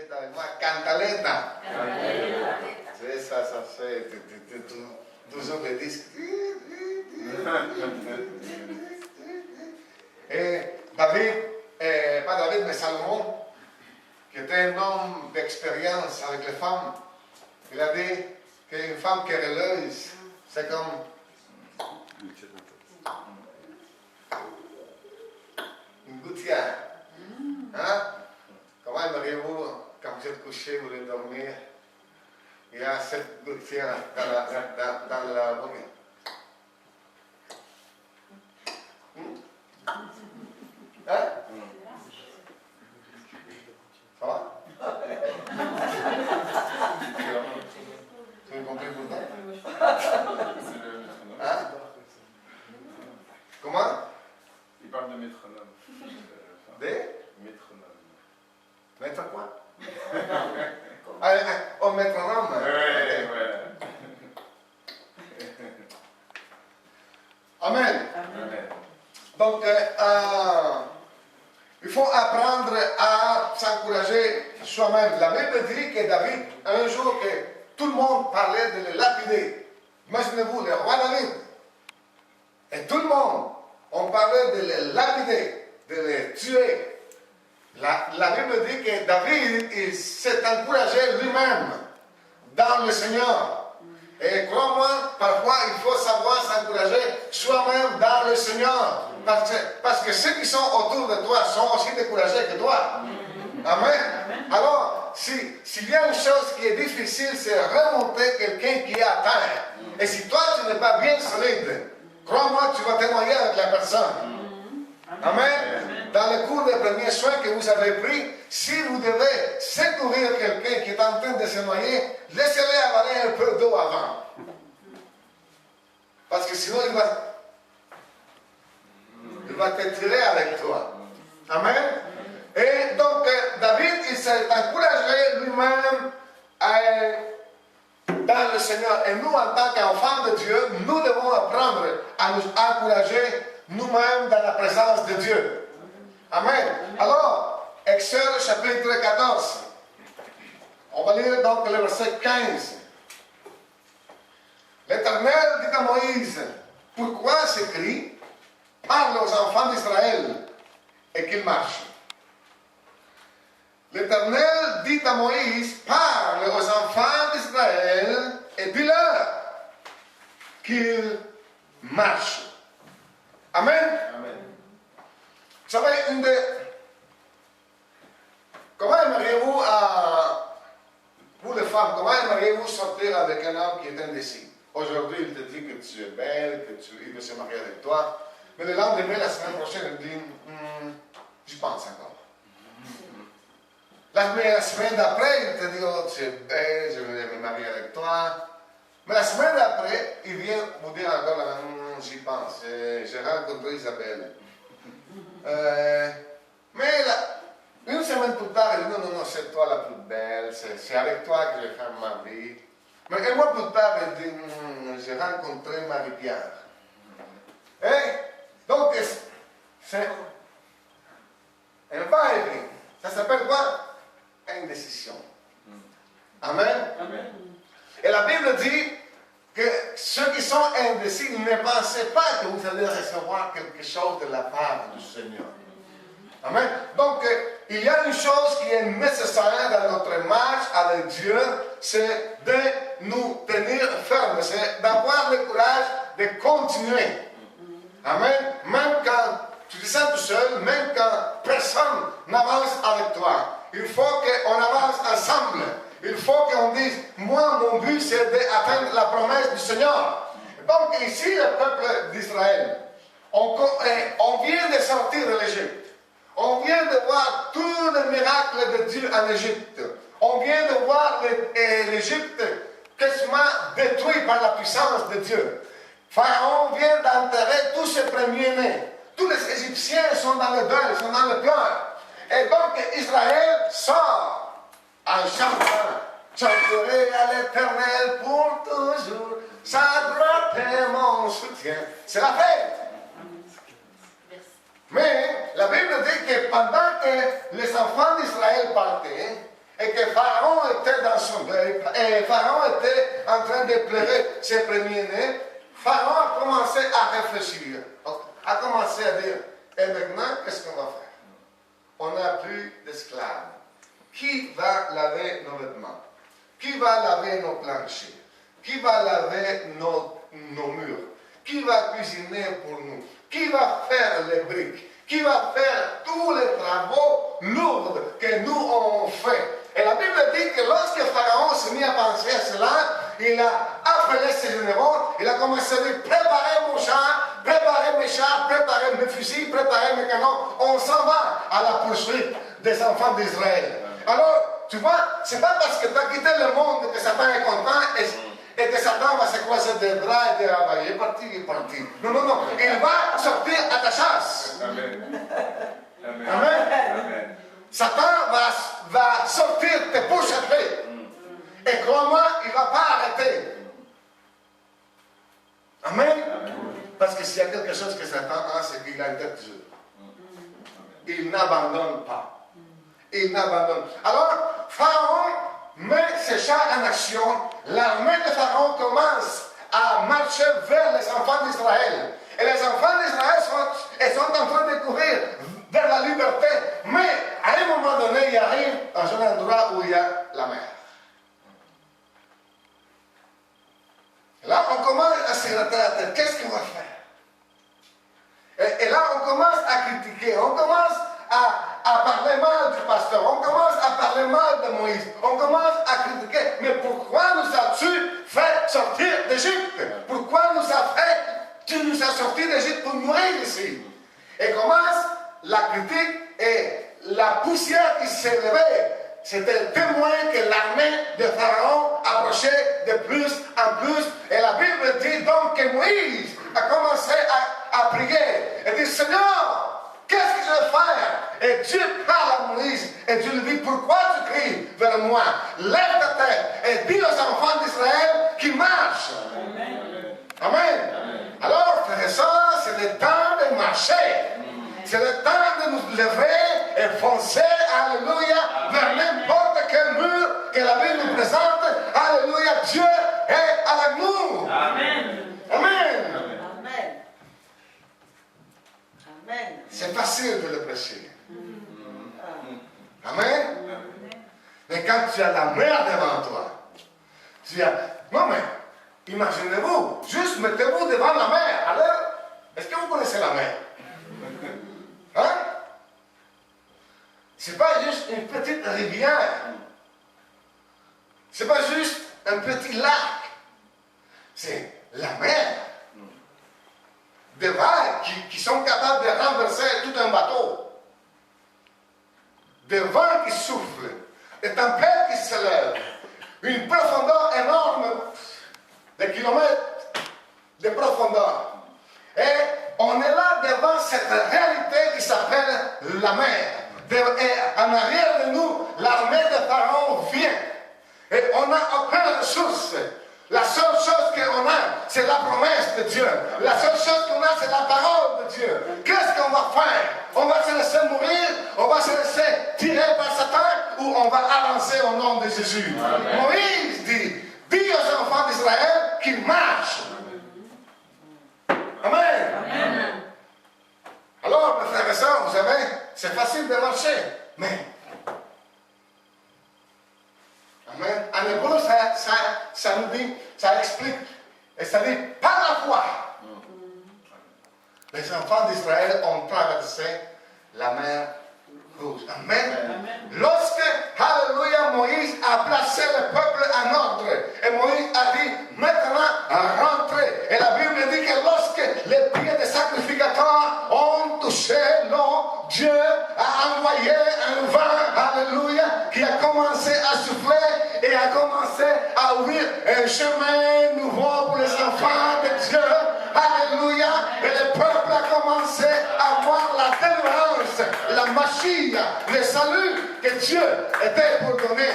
Dites avec moi, cantaleta. C'est ça, c'est toujours les disques. Et David, pas David, mais Salomon, qui était un homme d'expérience avec les femmes, il a dit qu'une femme querelleuse, c'est comme une gouttière. Hein? Comment aimeriez-vous, quand vous êtes couché, vous voulez dormir, il y a cette gouttière dans la bouche. Hein? Ça va? Tu as compris pourtant? Hein? Comment? Il parle de métronome. Des? Métronome. Mettre quoi? Au métronome? Ouais. Amen. Amen. Donc, il faut apprendre à s'encourager soi-même. La Bible dit que David, un jour que tout le monde parlait de le lapider. Imaginez-vous, le roi David. Et tout le monde, on parlait de le lapider, de le tuer. La Bible dit que David, il s'est encouragé lui-même dans le Seigneur. Et crois-moi, parfois il faut savoir s'encourager soi-même dans le Seigneur. Parce que ceux qui sont autour de toi sont aussi découragés que toi. Amen. Alors, s'il y a une chose qui est difficile, c'est remonter quelqu'un qui est à terre. Et si toi tu n'es pas bien solide, crois-moi, tu vas témoigner avec la personne. Amen. Dans le cours des premiers soins que vous avez pris, si vous devez secourir quelqu'un qui est en train de se noyer, laissez-le avaler un peu d'eau avant. Parce que sinon, il va te tirer avec toi. Amen. Et donc, David, il s'est encouragé lui-même dans le Seigneur. Et nous, en tant qu'enfants de Dieu, nous devons apprendre à nous encourager nous-mêmes dans la présence de Dieu. Amen. Alors, Exode chapitre 14. On va lire donc le verset 15. L'Éternel dit à Moïse, pourquoi ce cri parle aux enfants d'Israël et qu'ils marchent. L'Éternel dit à Moïse, parle aux enfants d'Israël et dis-leur qu'ils marchent. Amen. Amen. Vous savez, comment aimeriez-vous, vous les femmes, comment aimeriez-vous sortir avec un homme qui est indécis? Aujourd'hui, il te dit que tu es belle, qu'il veut se marier avec toi. Mais le lendemain, la semaine prochaine, il dit, j'y pense encore. La semaine d'après, il te dit, oh, tu es belle, je vais me marier avec toi. Mais la semaine d'après, il vient vous dire encore, j'y pense, j'ai rencontré Isabelle. Mais là, une semaine plus tard, il dit, non, c'est toi la plus belle, c'est avec toi que je vais faire ma vie. Mais un mois plus tard, il dit, j'ai rencontré Marie-Pierre. Donc, c'est un va-et-vient. Ça s'appelle quoi? Indécision. Amen. Amen. Et la Bible dit que ceux qui sont indécis, ne pensez pas que vous allez recevoir quelque chose de la part du Seigneur. Amen. Donc, il y a une chose qui est nécessaire dans notre marche avec Dieu, c'est de nous tenir fermes, c'est d'avoir le courage de continuer. Amen. Même quand tu te sens tout seul, même quand personne n'avance avec toi, il faut qu'on avance ensemble. Il faut qu'on dise, moi, mon but, c'est d'atteindre la promesse du Seigneur. Donc, ici, le peuple d'Israël, on vient de sortir de l'Égypte. On vient de voir tous les miracles de Dieu en Égypte. On vient de voir l'Égypte quasiment détruite par la puissance de Dieu. Pharaon vient d'enterrer tous ses premiers-nés. Tous les Égyptiens sont dans le deuil, sont dans le pleurs. Et donc, Israël sort en chantant. Chanterai à l'Éternel pour toujours. Sa droite est mon soutien. C'est la fête. Mais la Bible dit que pendant que les enfants d'Israël partaient, et que Pharaon était dans son deuil, et Pharaon était en train de pleurer ses premiers-nés, Pharaon a commencé à réfléchir, a commencé à dire, et maintenant, qu'est-ce qu'on va faire? On n'a plus d'esclaves. Qui va laver nos vêtements? Qui va laver nos planchers? Qui va laver nos murs? Qui va cuisiner pour nous? Qui va faire les briques? Qui va faire tous les travaux lourds que nous on fait? Et la Bible dit que lorsque Pharaon s'est mis à penser à cela, il a appelé ses généraux, il a commencé à dire, préparez mon char, préparez mes chars, préparez mes fusils, préparez mes canons, on s'en va à la poursuite des enfants d'Israël. Alors, tu vois, c'est pas parce que tu as quitté le monde que Satan est content et que Satan va se croiser des bras et dire, ah ben, il est parti, il est parti. Non, non, non, il va sortir à ta chasse. Amen. Amen. Amen. Amen. Satan va sortir te pourchasser. Et crois-moi, il ne va pas arrêter. Amen. Parce que s'il y a quelque chose que Satan a, c'est qu'il a une tête dure. Il n'abandonne pas. Il n'abandonne. Alors, Pharaon met ses chars en action. L'armée de Pharaon commence à marcher vers les enfants d'Israël. Et les enfants d'Israël sont en train de courir vers la liberté. Mais à un moment donné, ils arrivent dans un endroit où il y a la mer. Là, on commence à se gratter la tête. Qu'est-ce qu'on va faire? Et là, on commence à critiquer. On commence à parler mal du pasteur. On commence à parler mal de Moïse. On commence à critiquer. Mais pourquoi nous as-tu fait sortir d'Égypte? Pourquoi tu nous as sortis d'Égypte pour mourir ici? Et commence la critique et la poussière qui s'est levée. C'était le témoin que l'armée de Pharaon approchait de plus en plus. Et la Bible dit donc que Moïse a commencé à prier. Et dit, Seigneur, qu'est-ce que je vais faire? Et Dieu parle à Moïse. Et Dieu lui dit, pourquoi tu cries vers moi? Lève ta tête et dis aux enfants d'Israël qu'ils marchent. Amen. Amen. Alors, frères et sœurs, c'est le temps de marcher. C'est le temps de nous lever et foncer, alléluia, vers n'importe quel mur que la Bible nous présente. Alléluia, Dieu est avec nous. Amen. Amen. Amen. Amen. C'est facile de le prêcher. Amen. Mais quand tu as la mer devant toi, tu as... Non mais, imaginez-vous, juste mettez-vous devant la mer. Alors, est-ce que vous connaissez la mer? Hein? C'est pas juste une petite rivière. C'est pas juste un petit lac. C'est la mer. Des vagues qui sont capables de renverser tout un bateau. Des vents qui soufflent. Des tempêtes qui se lèvent. Une profondeur énorme. Des kilomètres de profondeur. Et on est là devant cette réalité qui s'appelle la mer. Et en arrière de nous, l'armée de Pharaon vient. Et on n'a aucune ressource. La seule chose qu'on a, c'est la promesse de Dieu. La seule chose qu'on a, c'est la parole de Dieu. Qu'est-ce qu'on va faire? On va se laisser mourir? On va se laisser tirer par Satan? Ou on va avancer au nom de Jésus? Amen. Moïse dit aux enfants d'Israël qu'ils marchent. Amen. Amen. Alors, mes frères et sœurs, vous savez, c'est facile de marcher, mais... Amen. En hébreu, ça nous dit, ça explique, et ça dit, par la foi, les enfants d'Israël ont traversé la mer Rouge. Amen. Amen. Lorsque, alléluia, Moïse a placé le peuple en ordre, et Moïse a dit, maintenant, rentrez. Et la Bible dit que lorsque les pieds des sacrificateurs ont touché l'eau, Dieu a envoyé un vent, alléluia, qui a commencé à souffler et a commencé à ouvrir un chemin nouveau pour les enfants de Dieu. Alléluia. Et le peuple a commencé à voir la délivrance, la magie, le salut que Dieu était pour donner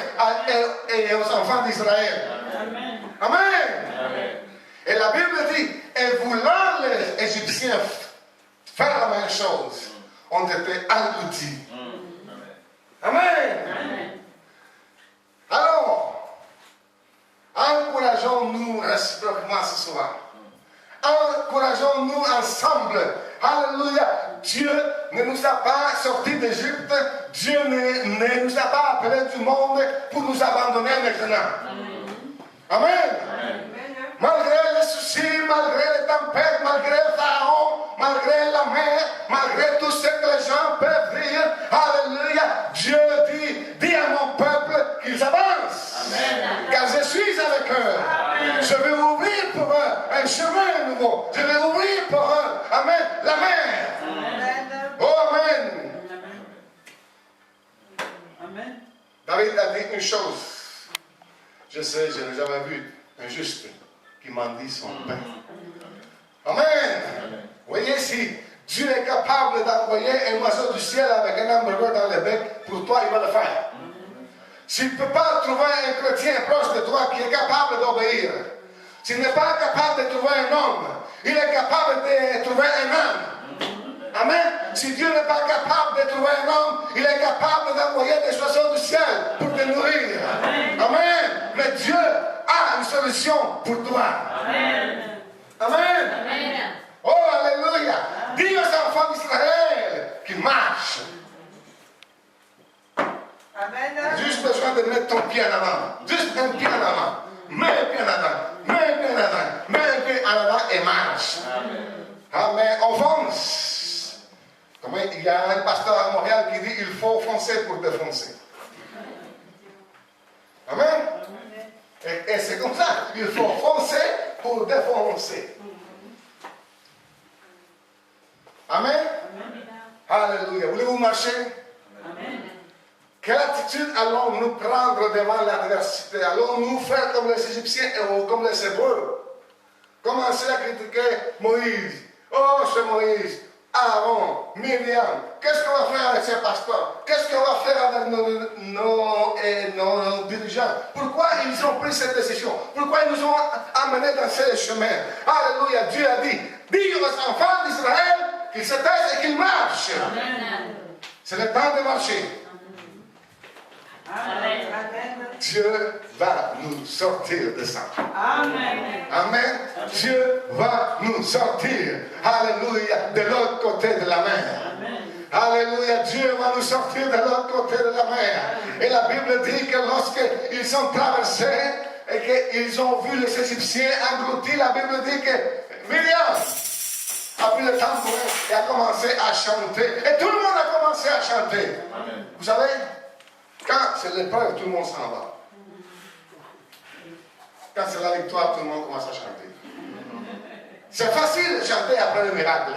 aux enfants d'Israël. Amen. Amen. Et la Bible dit, et voulant les Égyptiens faire la même chose, ont été engloutis. Amen. Amen. réciproquement ce soir. Encourageons-nous ensemble. Alléluia. Dieu ne nous a pas sortis d'Égypte. Dieu ne nous a pas appelés du monde pour nous abandonner maintenant. Amen. Amen. Malgré les soucis, malgré les tempêtes, malgré le Pharaon, malgré la mer, malgré tout ce que les gens peuvent dire, alléluia, Dieu dis à mon peuple qu'ils avancent. Amen. Car je suis avec eux. Amen. Je vais ouvrir pour eux un chemin nouveau. Je vais ouvrir pour eux, amen, la mer. Amen. Oh, amen. Amen. David a dit une chose. Je sais, je n'ai jamais vu un juste qui mendie son pain. Amen. Vous voyez, si Dieu est capable d'envoyer un oiseau du ciel avec un hamburger dans le bec, pour toi, il va le faire. S'il ne peut pas trouver un chrétien proche de toi qui est capable d'obéir, s'il n'est pas capable de trouver un homme, il est capable de trouver un âne. Amen. Si Dieu n'est pas capable de trouver un homme, il est capable d'envoyer des oiseaux du ciel pour te nourrir. Amen. Mais Dieu a une solution pour toi. Amen. Amen. Amen. Oh, alléluia. Dis aux enfants d'Israël qu'ils marchent. Amen. Juste besoin de mettre ton pied en avant. Juste un pied en avant. Mets un pied en avant. Mets un pied en avant. Mets un pied en avant et marche. Amen. Amen. On fonce. Comment il y a un pasteur à Montréal qui dit il faut foncer pour défoncer. Amen. Et c'est comme ça. Il faut foncer pour défoncer. Amen. Alléluia. Voulez-vous marcher? Amen. Quelle attitude allons-nous prendre devant l'adversité? Allons-nous faire comme les Égyptiens ou comme les Hébreux? Commencer à critiquer Moïse. Oh, c'est Moïse, Aaron, Myriam. Qu'est-ce qu'on va faire avec ces pasteurs? Qu'est-ce qu'on va faire avec nos dirigeants? Pourquoi ils ont pris cette décision? Pourquoi ils nous ont amenés dans ce chemin? Alléluia. Dieu a dit, dis aux enfants d'Israël qu'ils se taisent et qu'ils marchent. Amen. C'est le temps de marcher. Amen. Dieu va nous sortir de ça. Amen. Amen. Dieu va nous sortir. Alléluia. De l'autre côté de la mer. Amen. Alléluia. Dieu va nous sortir de l'autre côté de la mer. Et la Bible dit que lorsqu'ils sont traversés et qu'ils ont vu les Égyptiens engloutis, la Bible dit que Myriam a pris le tambourin et a commencé à chanter. Et tout le monde a commencé à chanter. Amen. Vous savez, quand c'est l'épreuve, tout le monde s'en va. Quand c'est la victoire, tout le monde commence à chanter. C'est facile de chanter après le miracle.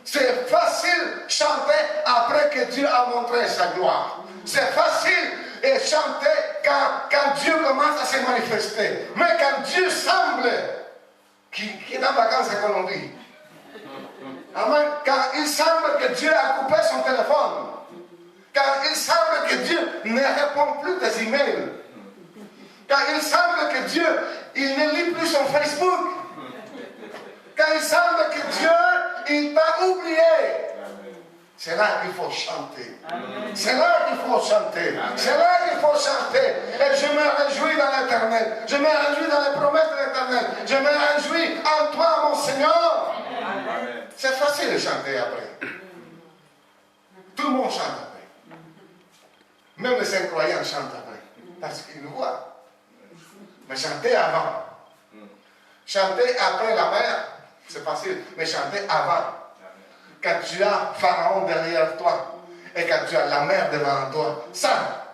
C'est facile de chanter après que Dieu a montré sa gloire. C'est facile de chanter quand Dieu commence à se manifester. Mais quand Dieu semble qu'il est en vacances en Colombie. Amen. Quand il semble que Dieu a coupé son téléphone. Quand il semble que Dieu ne répond plus des emails. Quand il semble que Dieu, il ne lit plus son Facebook. Quand il semble que Dieu, il t'a oublié. C'est là qu'il faut chanter. C'est là qu'il faut chanter. C'est là qu'il faut chanter. Et je me réjouis dans l'Éternel. Je me réjouis dans les promesses de l'Éternel. Je me réjouis en toi, mon Seigneur. C'est facile de chanter après. Tout le monde chante après. Même les incroyants chantent après. Parce qu'ils nous voient. Mais chanter avant. Chanter après la mer, c'est facile. Mais chanter avant. Quand tu as Pharaon derrière toi. Et quand tu as la mer devant toi. Ça.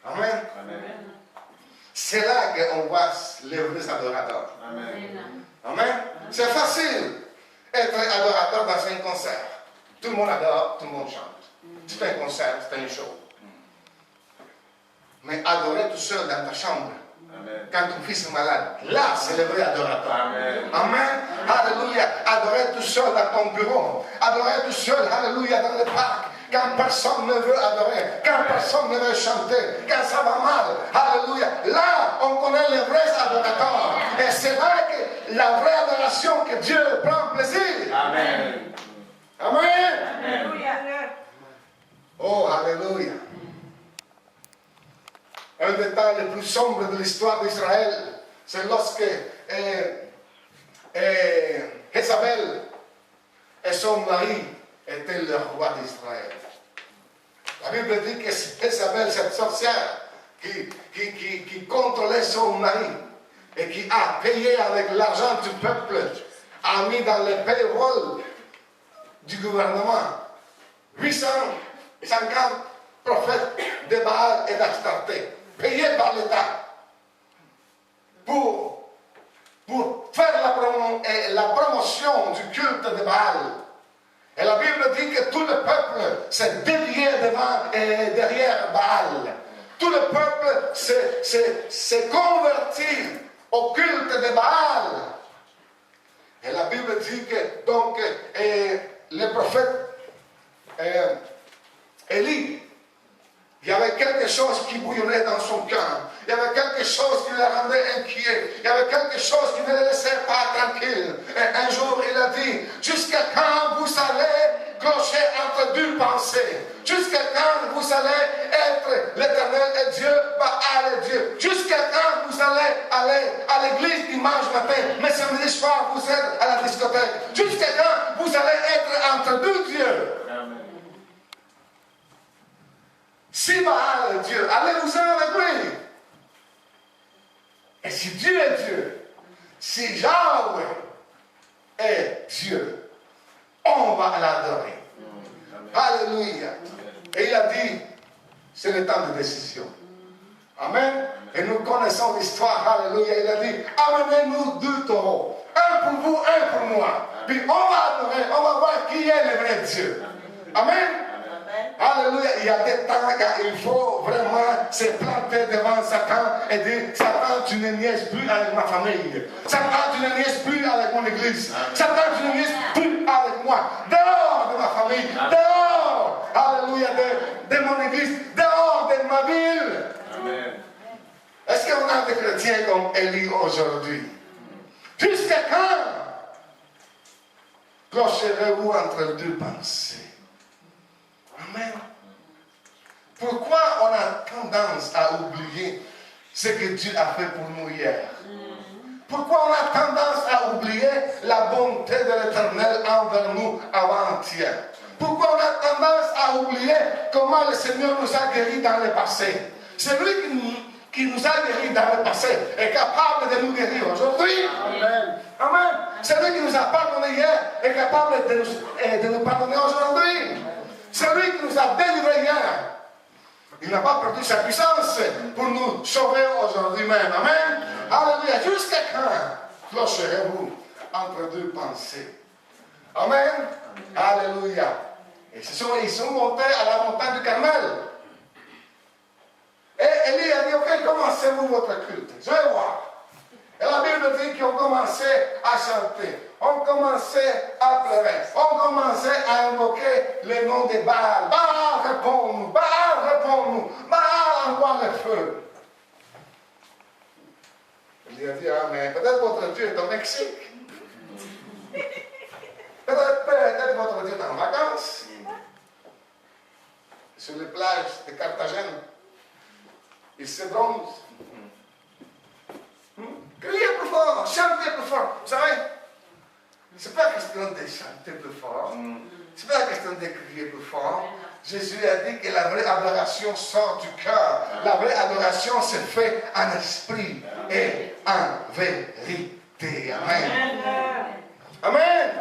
Amen. C'est là qu'on voit les vrais adorateurs. Amen. Amen. C'est facile être adorateur dans un concert. Tout le monde adore, tout le monde chante. C'est un concert, c'est un show. Mais adorer tout seul dans ta chambre, amen, quand ton fils est malade, là c'est le vrai adorateur. Amen. Amen. Alléluia. Adorer tout seul dans ton bureau, adorer tout seul, alléluia, dans le parc, quand personne ne veut adorer, quand personne ne veut chanter, quand ça va mal, alléluia. Là, on connaît les vrais adorateurs. Et c'est là que la vraie adoration que Dieu prend plaisir. Amen. Amen. Alléluia. Oh, alléluia. Un des temps les plus sombres de l'histoire d'Israël, C'est lorsque Jézabel et son mari étaient le roi d'Israël. La Bible dit que Jézabel, cette sorcière qui contrôlait son mari et qui a payé avec l'argent du peuple, a mis dans le payroll du gouvernement 850 prophètes de Baal et d'Astarté, payés par l'État pour faire la promotion du culte de Baal. Et la Bible dit que tout le peuple s'est dévié devant et derrière Baal. Tout le peuple s'est converti au culte de Baal. Et la Bible dit que donc le prophète Élie, il y avait quelque chose qui bouillonnait dans son cœur. Il y avait quelque chose qui le rendait inquiet. Il y avait quelque chose qui ne le laissait pas tranquille. Et un jour, il a dit, jusqu'à quand vous allez clocher entre deux pensées? Jusqu'à quand vous allez être l'Éternel est Dieu, Baal est Dieu? Jusqu'à quand vous allez aller à l'église dimanche matin, mais samedi soir, vous êtes à la discothèque? Jusqu'à quand vous allez être entre deux dieux? Si Baal est Dieu, allez-vous-en avec lui. Et si Dieu est Dieu, si Yahweh est Dieu, on va l'adorer. Alléluia. Et il a dit, c'est le temps de décision. Amen. Et nous connaissons l'histoire. Alléluia. Il a dit, amenez-nous 2 taureaux. Un pour vous, un pour moi. Puis on va adorer, on va voir qui est le vrai Dieu. Amen. Alléluia, il y a des temps quand il faut vraiment se planter devant Satan et dire, Satan, tu ne niaises plus avec ma famille. Satan, tu ne niaises plus avec mon église. Satan, tu ne niaises plus avec moi. Dehors de ma famille, dehors, alléluia, de mon église, dehors de ma ville. Amen. Est-ce qu'on a des chrétiens comme Élie aujourd'hui? Jusqu'à quand clocherez-vous entre deux pensées? Amen. Pourquoi on a tendance à oublier ce que Dieu a fait pour nous hier? Pourquoi on a tendance à oublier la bonté de l'Éternel envers nous avant-hier? Pourquoi on a tendance à oublier comment le Seigneur nous a guéris dans le passé? Celui qui nous a guéris dans le passé est capable de nous guérir aujourd'hui. Amen. Amen. Celui qui nous a pardonné hier est capable de nous pardonner aujourd'hui. Celui qui nous a délivrés hier, il n'a pas perdu sa puissance pour nous sauver aujourd'hui même. Amen. Alléluia. Jusqu'à quand clocherez-vous entre deux pensées? Amen. Alléluia. Et ils sont montés à la montagne du Carmel. Et Élie a dit, ok, commencez-vous votre culte. Je vais voir. Et la Bible dit qu'ils ont commencé à chanter. On commençait à pleurer. On commençait à invoquer le nom de Baal. Baal, réponds-nous. Baal, réponds-nous. Baal, envoie le feu. Il a dit, ah, mais peut-être votre Dieu est au Mexique. Peut-être votre Dieu est en vacances. Sur les plages de Carthagène. Il se bronze. Criez plus fort, chantez plus fort. Vous savez, c'est pas question de chanter plus fort. C'est pas question de crier plus fort. Jésus a dit que la vraie adoration sort du cœur. La vraie adoration se fait en esprit et en vérité. Amen. Amen.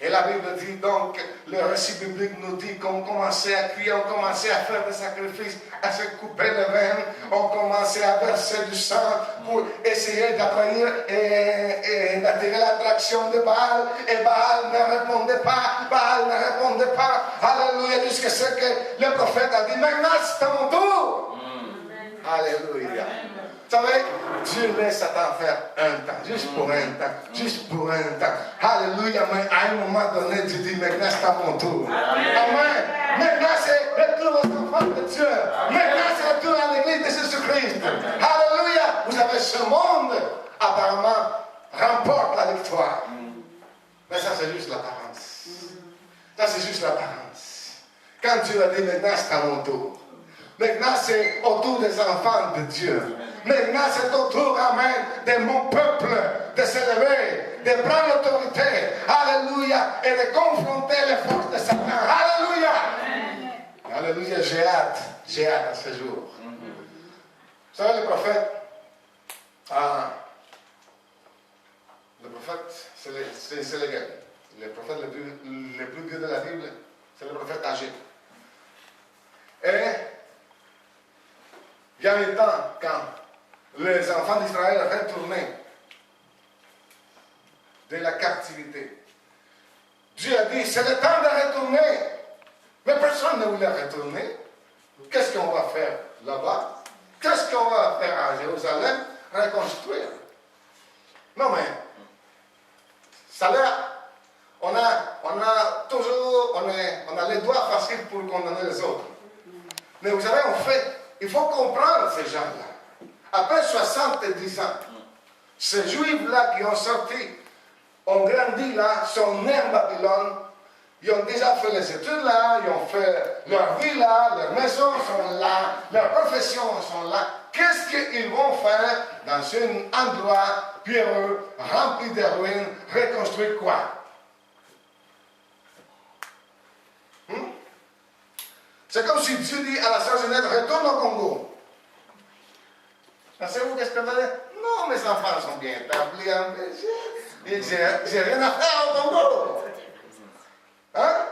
Et la Bible dit donc, le récit biblique nous dit qu'on commençait à crier, on commençait à faire des sacrifices, à se couper les veines, on commençait à verser du sang pour essayer d'attirer l'attraction de Baal. Et Baal ne répondait pas, Baal ne répondait pas. Alléluia, jusqu'à ce que le prophète a dit, maintenant c'est à mon tour. Alléluia. Vous savez, Dieu laisse Satan faire un temps, juste pour un temps, juste pour un temps. Alléluia, mais à un moment donné, Dieu dit, maintenant c'est à mon tour. Amen. Maintenant c'est le tour aux enfants de Dieu. Maintenant c'est le tour à l'église de Jésus-Christ. Alléluia. Vous savez, ce monde, apparemment, remporte la victoire. Mais ça c'est juste l'apparence. Ça c'est juste l'apparence. Quand Dieu a dit, maintenant c'est à mon tour. Maintenant, c'est autour des enfants de Dieu. Maintenant, c'est autour, amen, de mon peuple de s'élever, de prendre l'autorité, alléluia, et de confronter les forces de Satan. Alléluia. Alléluia, j'ai hâte à ce jour. Vous savez, le prophète, c'est lequel? Le prophète le plus vieux de la Bible, c'est le prophète âgé. Et il y a un temps quand les enfants d'Israël retournaient de la captivité. Dieu a dit, c'est le temps de retourner. Mais personne ne voulait retourner. Qu'est-ce qu'on va faire là-bas? Qu'est-ce qu'on va faire à Jérusalem? Reconstruire. Non mais, ça l'air, on a toujours, on a les doigts faciles pour condamner les autres. Mais vous savez, en fait, il faut comprendre ces gens-là. Après 70 ans, ces Juifs-là qui ont sorti, ont grandi là, sont nés en Babylone, ils ont déjà fait les études là, ils ont fait leur vie là, leurs maisons sont là, leurs professions sont là. Qu'est-ce qu'ils vont faire dans un endroit pierreux, rempli de ruines, reconstruire quoi? C'est comme si Dieu dit à la sœur Jeannette, retourne au Congo. Pensez-vous qu'est-ce qu'elle va dire? Non, mes enfants sont bien établis en Belgique. J'ai rien à faire au Congo. Hein?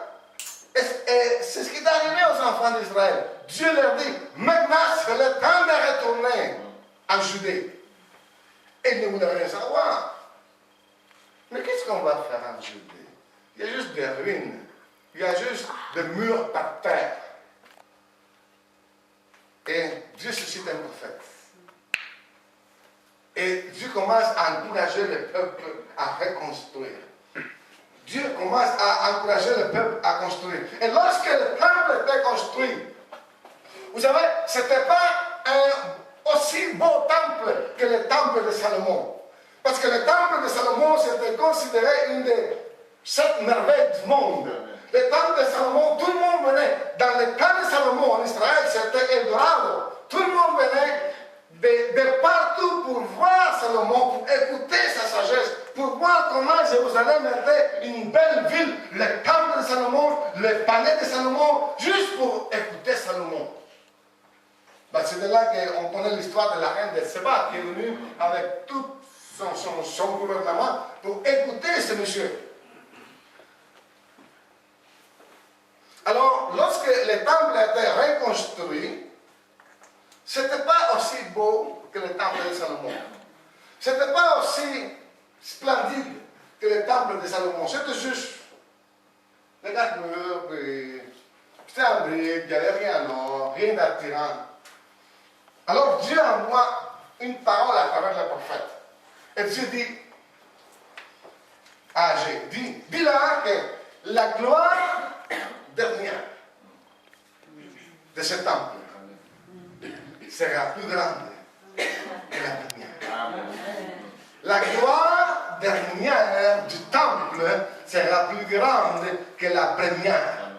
Et c'est ce qui est arrivé aux enfants d'Israël. Dieu leur dit, maintenant c'est le temps de retourner en Judée. Et ils ne voulaient rien savoir. Mais qu'est-ce qu'on va faire en Judée? Il y a juste des ruines. Il y a juste des murs par terre. Et Dieu suscite un prophète. Et Dieu commence à encourager le peuple à reconstruire. Dieu commence à encourager le peuple à construire. Et lorsque le temple était construit, vous savez, ce n'était pas un aussi beau temple que le temple de Salomon. Parce que le temple de Salomon, c'était considéré une des 7 merveilles du monde. Le temple de Salomon, tout le monde venait. Dans le temps de Salomon en Israël, c'était Eldorado. Tout le monde venait de partout pour voir Salomon, pour écouter sa sagesse, pour voir comment Jérusalem était une belle ville, le temple de Salomon, le palais de Salomon, juste pour écouter Salomon. Ben, c'est de là qu'on connaît l'histoire de la reine de Séba, qui est venue avec tout son gouvernement pour écouter ce monsieur. Alors, lorsque le temple a été reconstruit, ce n'était pas aussi beau que le temple de Salomon. Ce n'était pas aussi splendide que le temple de Salomon. C'était juste les 4 murs, c'était en brique, il n'y avait rien en or, rien d'attirant. Alors Dieu envoie une parole à travers le prophète. Et Dieu dit à Agé, dis-leur que la gloire dernière de ce temple sera plus grande que la première. La gloire dernière du temple sera plus grande que la première.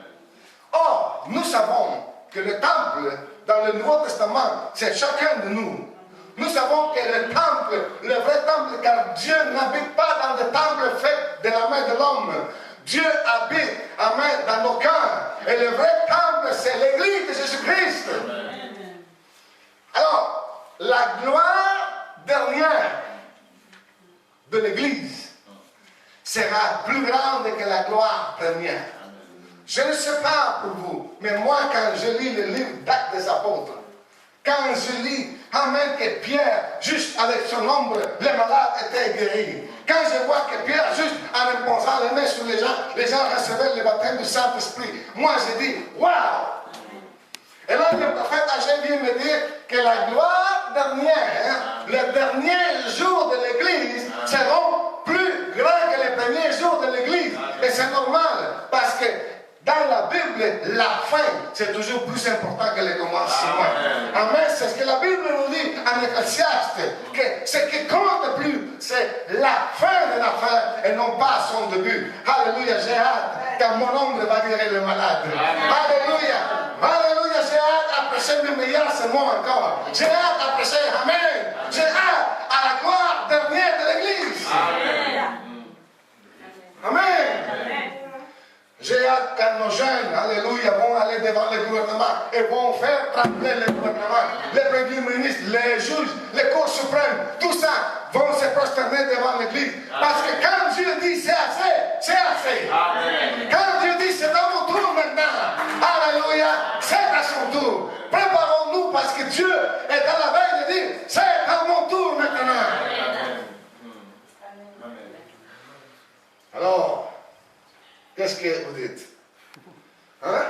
Or, nous savons que le temple, dans le Nouveau Testament, c'est chacun de nous. Nous savons que le temple, le vrai temple, car Dieu n'habite pas dans le temple fait de la main de l'homme. Dieu habite, amen, dans nos cœurs. Et le vrai temple, c'est l'Église de Jésus-Christ. Alors, la gloire dernière de l'Église sera plus grande que la gloire première. Je ne sais pas pour vous, mais moi, quand je lis le livre d'Actes des Apôtres, quand je lis, amen, que Pierre, juste avec son ombre, les malades étaient guéris. Quand je vois que Pierre, juste en imposant les mains sur les gens recevaient le baptême du Saint-Esprit, moi je dis, waouh! Et là, le prophète Agé vient me dire que la gloire dernière, les derniers jours de l'Église seront plus grands que les premiers jours de l'Église. Et c'est normal, parce que dans la Bible, la fin, c'est toujours plus important que le commencement. Amen. C'est ce que la Bible nous dit en Ecclésiaste, que ce qui compte le plus, c'est la fin de l'affaire et non pas son début. Alléluia, j'ai hâte, car mon ombre va guérir les malades. Alléluia, alléluia, j'ai hâte après prêcher, mais meilleur, c'est moi encore. J'ai hâte à prêcher. Amen. J'ai hâte à la gloire dernière de l'Église. Amen. J'ai hâte que nos jeunes, alléluia, vont aller devant le gouvernement et vont faire trembler le gouvernement. Les premiers ministres, les juges, les cours suprêmes, tout ça vont se prosterner devant l'Église. Parce que quand Dieu dit c'est assez, c'est assez. Amen. Quand Dieu dit c'est à mon tour maintenant, alléluia, c'est à son tour. Préparons-nous parce que Dieu est à la veille de dire c'est à mon tour maintenant. Amen. Alors, qu'est-ce que vous dites? Hein?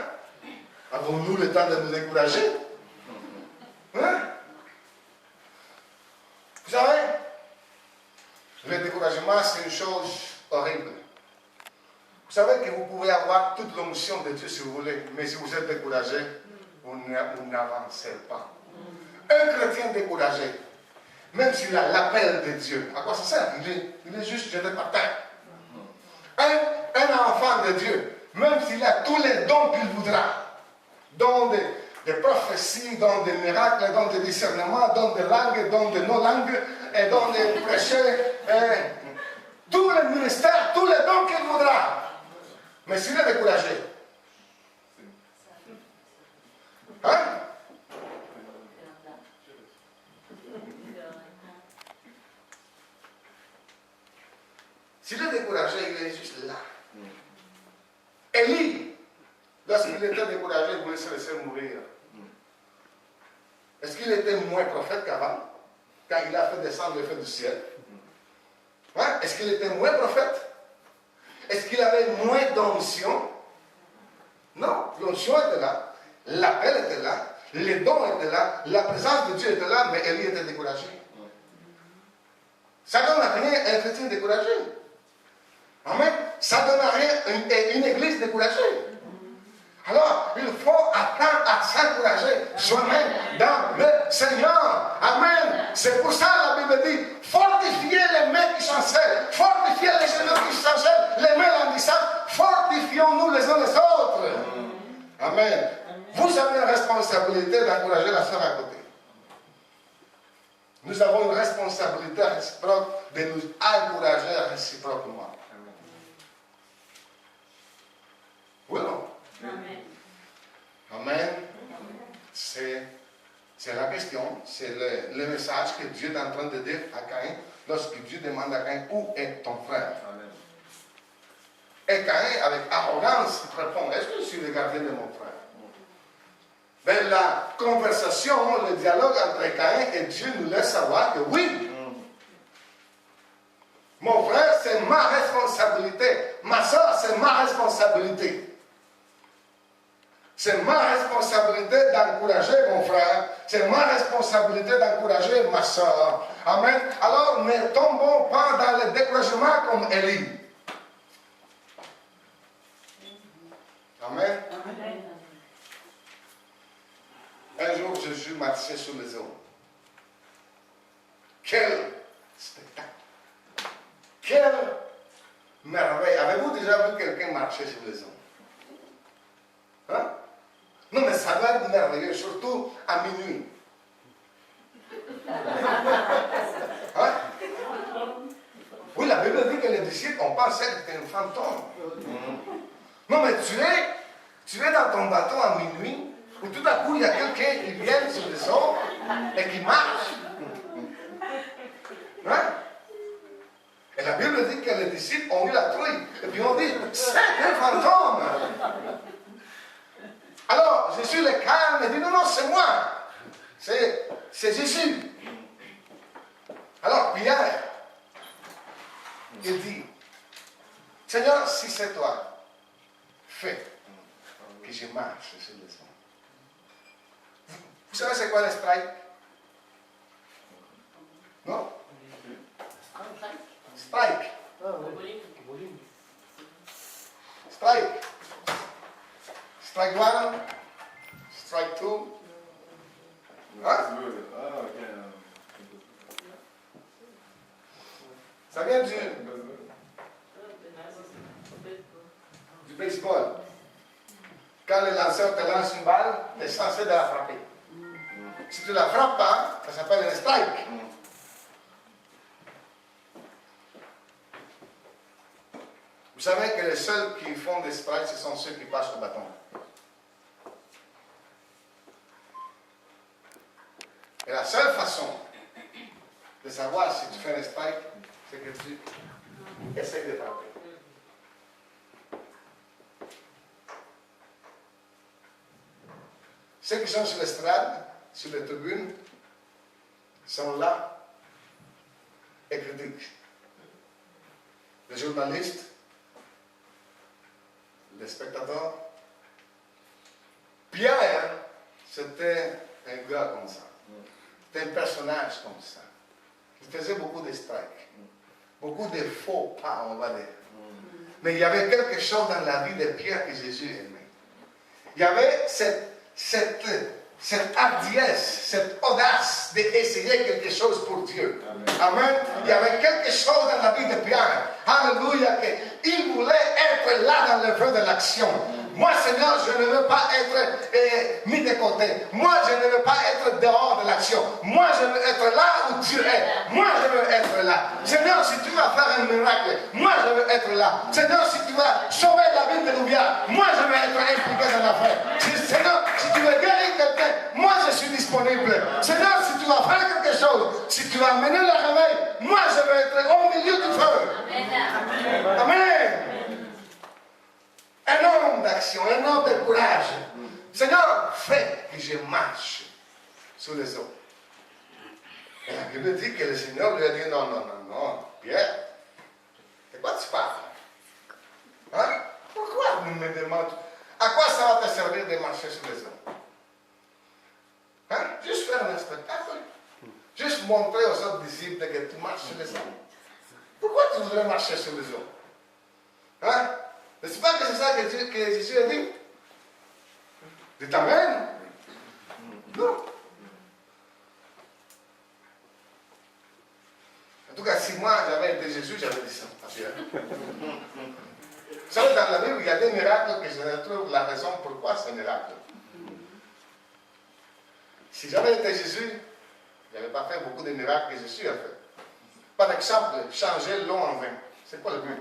Avons-nous le temps de nous décourager? Hein? Vous savez, le découragement, c'est une chose horrible. Vous savez que vous pouvez avoir toute l'onction de Dieu si vous voulez, mais si vous êtes découragé, vous n'avancez pas. Un chrétien découragé, même s'il a l'appel de Dieu, à quoi ça sert? Il est juste jeté par terre. Un enfant de Dieu, même s'il a tous les dons qu'il voudra, dons des prophéties, dons des miracles, dons des discernements, dons des langues, dons de nos langues, et dons des prêcheurs, tous les ministères, tous les dons qu'il voudra. Mais s'il est découragé, hein? S'il est découragé, il est juste là. Élie, lorsqu'il était découragé, il voulait se laisser mourir. Est-ce qu'il était moins prophète qu'avant, quand il a fait descendre le feu du ciel? Hein? Est-ce qu'il était moins prophète? Est-ce qu'il avait moins d'onction? Non, l'onction était là, l'appel était là, les dons étaient là, la présence de Dieu était là, mais Élie était découragé. Ça ne donne à rien un chrétien découragé. Amen. Ça ne donne à rien une église découragée. Alors, il faut apprendre à s'encourager soi-même dans le Seigneur. Amen. C'est pour ça la Bible dit, fortifiez les mains qui chancellent, fortifiez les genoux qui chancellent, les mains languissantes, fortifions-nous les uns les autres. Amen. Vous avez une responsabilité d'encourager la sœur à côté. Nous avons une responsabilité réciproque de nous encourager réciproquement. Oui, non? Amen. Amen. C'est la question, c'est le message que Dieu est en train de dire à Caïn lorsque Dieu demande à Caïn, où est ton frère? Amen. Et Caïn, avec arrogance, répond, est-ce que je suis le gardien de mon frère? Mais la conversation, le dialogue entre Caïn et Dieu nous laisse savoir que oui, mon frère, c'est ma responsabilité. Ma soeur, c'est ma responsabilité. C'est ma responsabilité d'encourager mon frère. C'est ma responsabilité d'encourager ma soeur. Amen. Alors, ne tombons pas dans le découragement comme Élie. Amen. Amen. Un jour, Jésus marchait sur les eaux. Quel spectacle! Quelle merveille! Avez-vous déjà vu quelqu'un marcher sur les eaux? Hein? Non, mais ça doit être merveilleux, surtout à minuit. Hein? Oui, la Bible dit que les disciples ont pensé que c'était un fantôme. Non, mais tu es dans ton bateau à minuit, où tout à coup il y a quelqu'un qui vient sur les eaux et qui marche. Hein? Et la Bible dit que les disciples ont eu la trouille. Et puis on dit, c'est un fantôme. Alors, Jésus les calme et dit, non, non, c'est moi. C'est Jésus. Alors, Pierre, il dit, Seigneur, si c'est toi, fais que je marche sur les eaux. Vous savez c'est quoi le strike? Non? Strike. Strike. Strike one. Strike two. Hein? Ça vient du baseball. Quand le lanceur te lance une balle, tu es censé de la frapper. si tu ne la frappes pas, ça s'appelle un strike. Vous savez que les seuls qui font des strikes, ce sont ceux qui passent au bâton. Et la seule façon de savoir si tu fais un strike, c'est que tu essaies de frapper. Ceux qui sont sur l'estrade, sur les tribunes, sont là et critiquent. Les journalistes, les spectateurs. Pierre, c'était un gars comme ça. C'était un personnage comme ça. Il faisait beaucoup de strikes. Beaucoup de faux pas, on va dire. Mais il y avait quelque chose dans la vie de Pierre que Jésus aimait. Il y avait cette hardiesse, cette audace d'essayer quelque chose pour Dieu. Amen. Il y avait quelque chose dans la vie de Pierre. Alléluia. Il voulait être là dans le feu de l'action. Moi, Seigneur, je ne veux pas être mis de côté. Moi, je ne veux pas être dehors de l'action. Moi, je veux être là où tu es. Moi, je veux être là. Seigneur, si tu vas faire un miracle, moi, je veux être là. Seigneur, si tu vas sauver la vie de Louvière, moi, je veux être impliqué dans l'affaire. Seigneur, si tu veux guérir quelqu'un, moi, je suis disponible. Seigneur, si tu vas faire quelque chose, si tu vas amener le réveil, moi, je veux être au milieu du feu. Amen. Amen. Un homme d'action, un homme de courage. Seigneur, fais que je marche sur les eaux. Et la Bible dit que le Seigneur lui a dit non, non, non, non, Pierre, de quoi tu parles? Hein? Pourquoi vous me demandez? À quoi ça va te servir de marcher sur les eaux? Hein? Juste faire un spectacle. Juste montrer aux autres disciples que tu marches sur les eaux. Pourquoi tu voudrais marcher sur les eaux? Hein? N'est-ce pas que c'est ça que Jésus a dit? Dites Amen. Non. En tout cas, si moi j'avais été Jésus, j'avais dit ça. Vous savez, dans la Bible, il y a des miracles que je ne trouve la raison pourquoi c'est un miracle. Si j'avais été Jésus, je n'avais pas fait beaucoup de miracles que Jésus a fait. Par exemple, changer l'eau en vin. C'est quoi le but?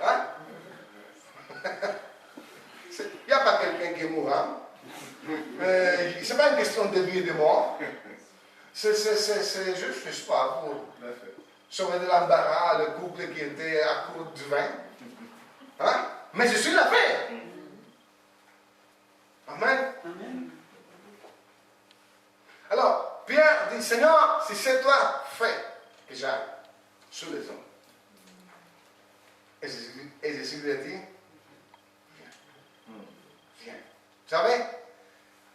Hein? Il n'y a pas quelqu'un qui est mourant. Ce n'est pas une question de vie et de mort. C'est juste, je ne sais pas, pour sauver de l'embarras, le couple qui était à court de vin. Hein? Mais Jésus l'a fait. Amen. Amen. Alors, Pierre dit, Seigneur, si c'est toi, fais que j'aille sous les eaux. Et Jésus lui a dit, viens. Viens. Vous savez,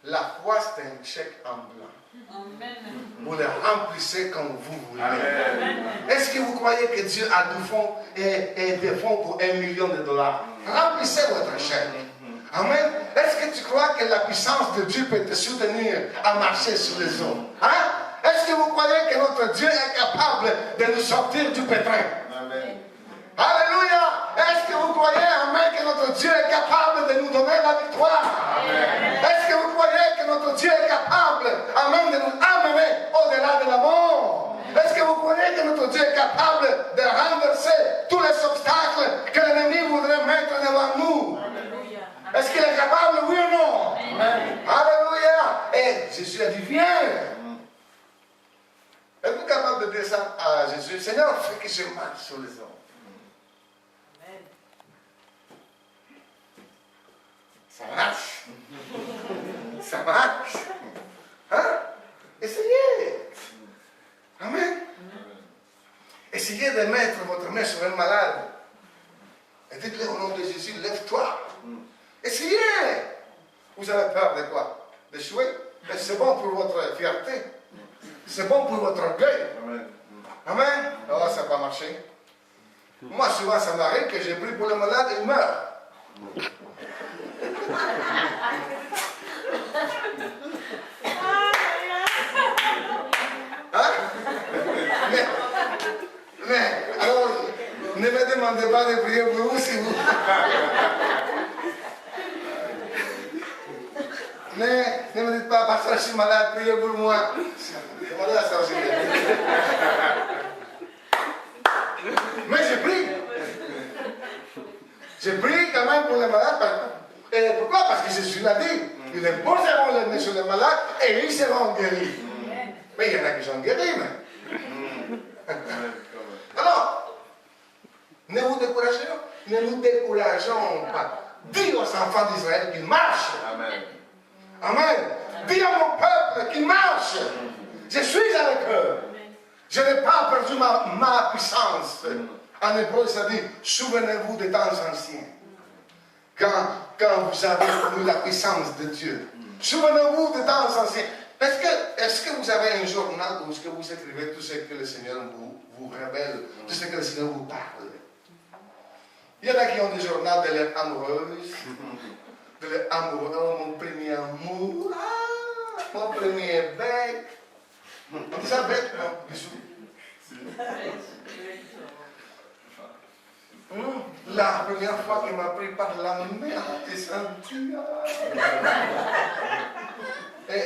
la foi c'est un chèque en blanc. Amen. Vous le remplissez comme vous voulez. Est-ce que vous croyez que Dieu a du fonds et des fonds pour $1 million? Remplissez votre chèque. Amen. Est-ce que tu crois que la puissance de Dieu peut te soutenir à marcher sur les eaux? Hein? Est-ce que vous croyez que notre Dieu est capable de nous sortir du pétrin? Amen. Alléluia! Est-ce que vous croyez, amen, que notre Dieu est capable de nous donner la victoire? Amen. Est-ce que vous croyez que notre Dieu est capable, amen, de nous amener au-delà de la mort? Est-ce que vous croyez que notre Dieu est capable de renverser tous les obstacles que l'ennemi voudrait mettre devant nous? Alléluia. Est-ce qu'il est capable, oui ou non? Amen. Alléluia! Et Jésus a dit, viens! Êtes-vous capable de dire ça à Jésus? Seigneur, fais que je marche sur les eaux. Ça marche. Ça marche. Hein? Essayez. Amen. Essayez de mettre votre main sur un malade. Et dites-le au nom de Jésus, lève-toi. Essayez. Vous avez peur de quoi? D'échouer? Mais c'est bon pour votre fierté. C'est bon pour votre orgueil. Amen. Amen. Oh, ça va marcher. Moi, souvent, ça m'arrive que j'ai pris pour le malade et il meurt. Hein? Mais, alors, ne me demandez pas de prier pour vous si vous. Mais ne me dites pas, pasteur, suis malade, priez pour moi. Demandez à ça aussi. Mais j'ai pris. J'ai pris quand même pour les malades. Et pourquoi? Parce que Jésus l'a dit. Il est bon seront les mains sur les malades et ils seront guéris. Mais il y en a qui sont guéris, mais. Alors, ne vous découragez pas. Ne nous décourageons pas. Dis aux enfants d'Israël qu'ils marchent. Amen. Amen. Dis à mon peuple qu'ils marchent. Je suis avec eux. Je n'ai pas perdu ma puissance. En hébreu, ça dit, souvenez-vous des temps anciens. Quand vous avez connu la puissance de Dieu. Souvenez-vous des temps anciens. Est-ce que vous avez un journal où est-ce que vous écrivez tout ce que le Seigneur vous révèle, tout ce que le Seigneur vous parle? Il y en a qui ont des journaux de leur amoureuse, de leur amoureux, mon premier amour, mon premier bec. On dit ça bec, non? Bisous. La première fois qu'il m'a pris par la main, j'ai senti. Et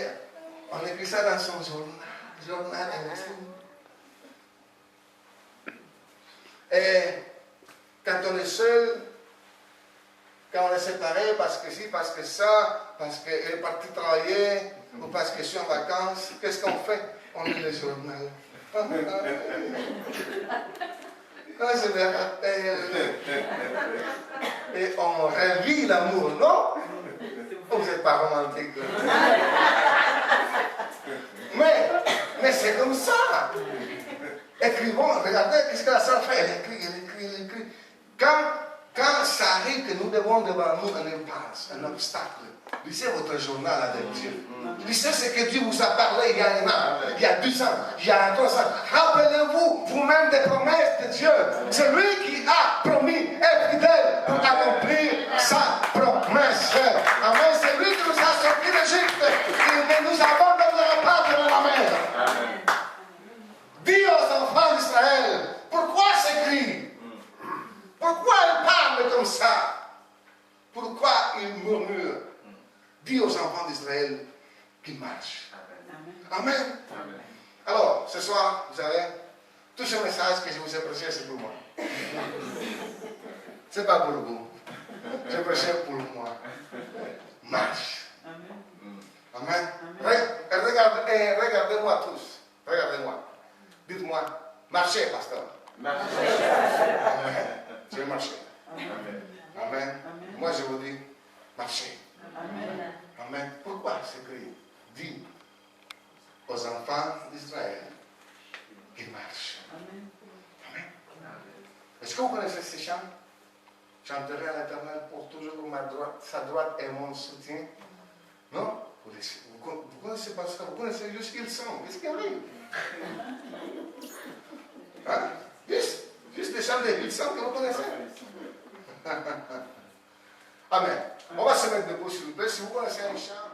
on écrit ça dans son journal intime. Et quand on est seul, quand on est séparé, parce que si, parce que ça, parce qu'elle est partie travailler, ou parce que je suis en vacances, qu'est-ce qu'on fait? On lit le journal. Quand je me rappelle, et on revit l'amour, non? Vous n'êtes pas romantique. Mais c'est comme ça. Écrivons, regardez qu'est-ce que la sœur fait. Elle écrit. Quand ça arrive que nous devons devant nous un impasse, un obstacle, lisez votre journal avec Dieu. Lisez ce que Dieu vous a parlé il y a un an, il y a 2 ans, il y a 3 ans. Rappelez-vous vous-même des promesses de Dieu. C'est lui qui a promis est fidèle pour accomplir sa promesse. Amen. C'est lui qui nous a sortis d'Égypte. Il ne nous abandonnera pas devant la mer. Amen. Dis aux enfants d'Israël, pourquoi s'écrit? Pourquoi il parle comme ça? Pourquoi il murmure? Dis aux enfants d'Israël qu'ils marchent. Amen. Amen. Alors, ce soir, vous savez, tout ce message que je vous ai prêché, c'est pour moi. Ce n'est pas pour vous. Je prêche pour moi. Marche. Amen. Regardez-moi tous. Regardez-moi. Dites-moi, marchez, pasteur. Marchez. Amen. Je vais marcher. Amen. Amen. Moi, je vous dis, marchez. Amen. Amen. Pourquoi c'est écrit? Dis aux enfants d'Israël qu'ils marchent. Amen. Est-ce que vous connaissez ces chants? Chanterai à l'Éternel pour toujours sa droite et mon soutien. Non? Vous connaissez pas ça? Vous connaissez juste qu'ils sont. Qu'est-ce qui arrive? Hein? Juste les chants des Hillsong que vous connaissez. Amen. On va se mettre debout, s'il vous plaît. Si vous connaissez un chant.